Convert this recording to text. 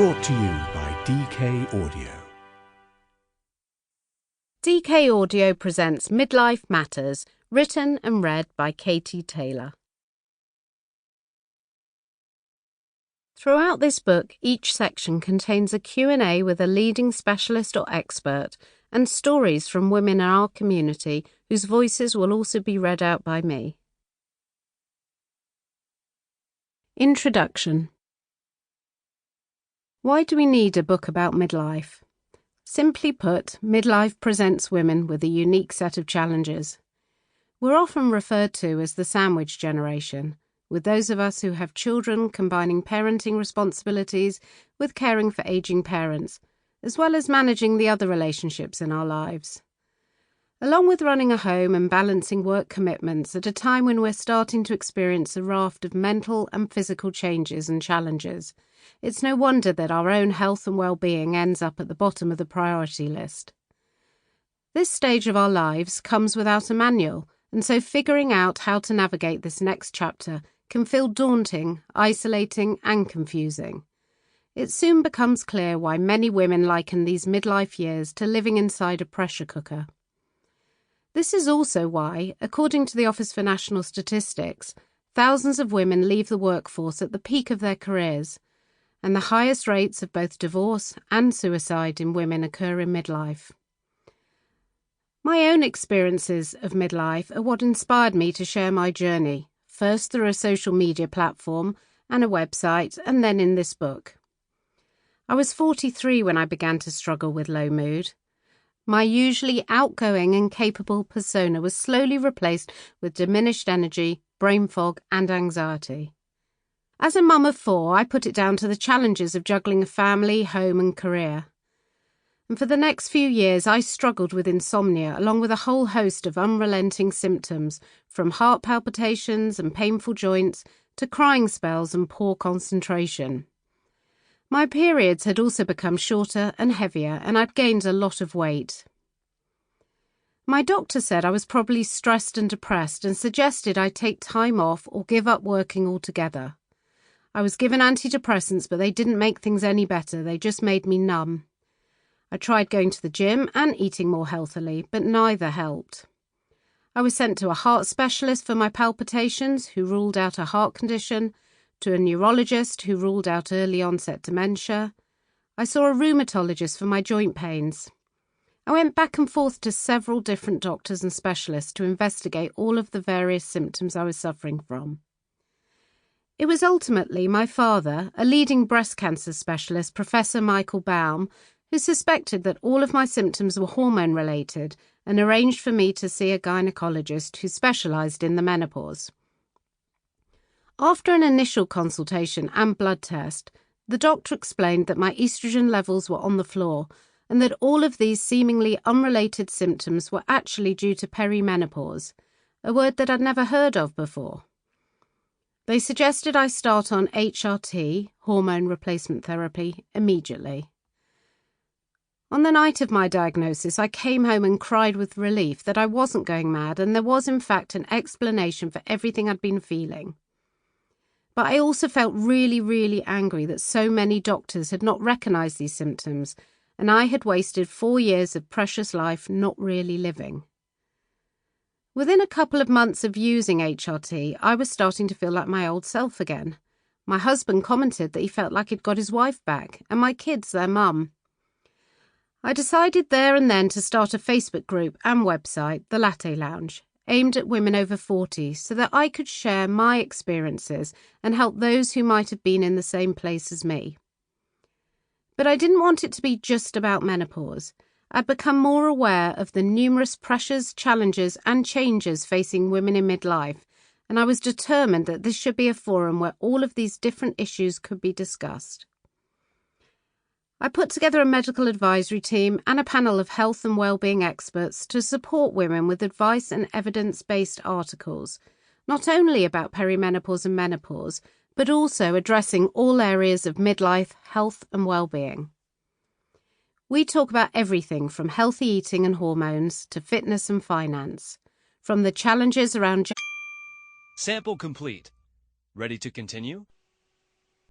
Brought to you by DK Audio. DK Audio presents Midlife Matters, written and read by Katie Taylor. Throughout this book, each section contains a Q&A with a leading specialist or expert and stories from women in our community whose voices will also be read out by me. Introduction. Why do we need a book about midlife? Simply put, midlife presents women with a unique set of challenges. We're often referred to as the sandwich generation, with those of us who have children combining parenting responsibilities with caring for aging parents, as well as managing the other relationships in our lives. Along with running a home and balancing work commitments at a time when we're starting to experience a raft of mental and physical changes and challenges, it's no wonder that our own health and well-being ends up at the bottom of the priority list. This stage of our lives comes without a manual, and so figuring out how to navigate this next chapter can feel daunting, isolating, and confusing. It soon becomes clear why many women liken these midlife years to living inside a pressure cooker. This is also why, according to the Office for National Statistics, thousands of women leave the workforce at the peak of their careers, and the highest rates of both divorce and suicide in women occur in midlife. My own experiences of midlife are what inspired me to share my journey, first through a social media platform and a website, and then in this book. I was 43 when I began to struggle with low mood. My usually outgoing and capable persona was slowly replaced with diminished energy, brain fog, and anxiety. As a mum of 4, I put it down to the challenges of juggling a family, home, and career. And for the next few years, I struggled with insomnia, along with a whole host of unrelenting symptoms, from heart palpitations and painful joints to crying spells and poor concentration. My periods had also become shorter and heavier, and I'd gained a lot of weight. My doctor said I was probably stressed and depressed and suggested I take time off or give up working altogether. I was given antidepressants, but they didn't make things any better, they just made me numb. I tried going to the gym and eating more healthily, but neither helped. I was sent to a heart specialist for my palpitations, who ruled out a heart condition, to a neurologist who ruled out early onset dementia. I saw a rheumatologist for my joint pains. I went back and forth to several different doctors and specialists to investigate all of the various symptoms I was suffering from. It was ultimately my father, a leading breast cancer specialist, Professor Michael Baum, who suspected that all of my symptoms were hormone-related and arranged for me to see a gynecologist who specialised in the menopause. After an initial consultation and blood test, the doctor explained that my estrogen levels were on the floor and that all of these seemingly unrelated symptoms were actually due to perimenopause, a word that I'd never heard of before. They suggested I start on HRT, hormone replacement therapy, immediately. On the night of my diagnosis, I came home and cried with relief that I wasn't going mad and there was in fact an explanation for everything I'd been feeling. But I also felt really, really angry that so many doctors had not recognised these symptoms, and I had wasted 4 years of precious life not really living. Within a couple of months of using HRT, I was starting to feel like my old self again. My husband commented that he felt like he'd got his wife back, and my kids their mum. I decided there and then to start a Facebook group and website, The Latte Lounge, aimed at women over 40, so that I could share my experiences and help those who might have been in the same place as me. But I didn't want it to be just about menopause. I'd become more aware of the numerous pressures, challenges, and changes facing women in midlife, and I was determined that this should be a forum where all of these different issues could be discussed. I put together a medical advisory team and a panel of health and well-being experts to support women with advice and evidence-based articles, not only about perimenopause and menopause, but also addressing all areas of midlife, health and well-being. We talk about everything from healthy eating and hormones to fitness and finance, from the challenges around... Sample complete. Ready to continue?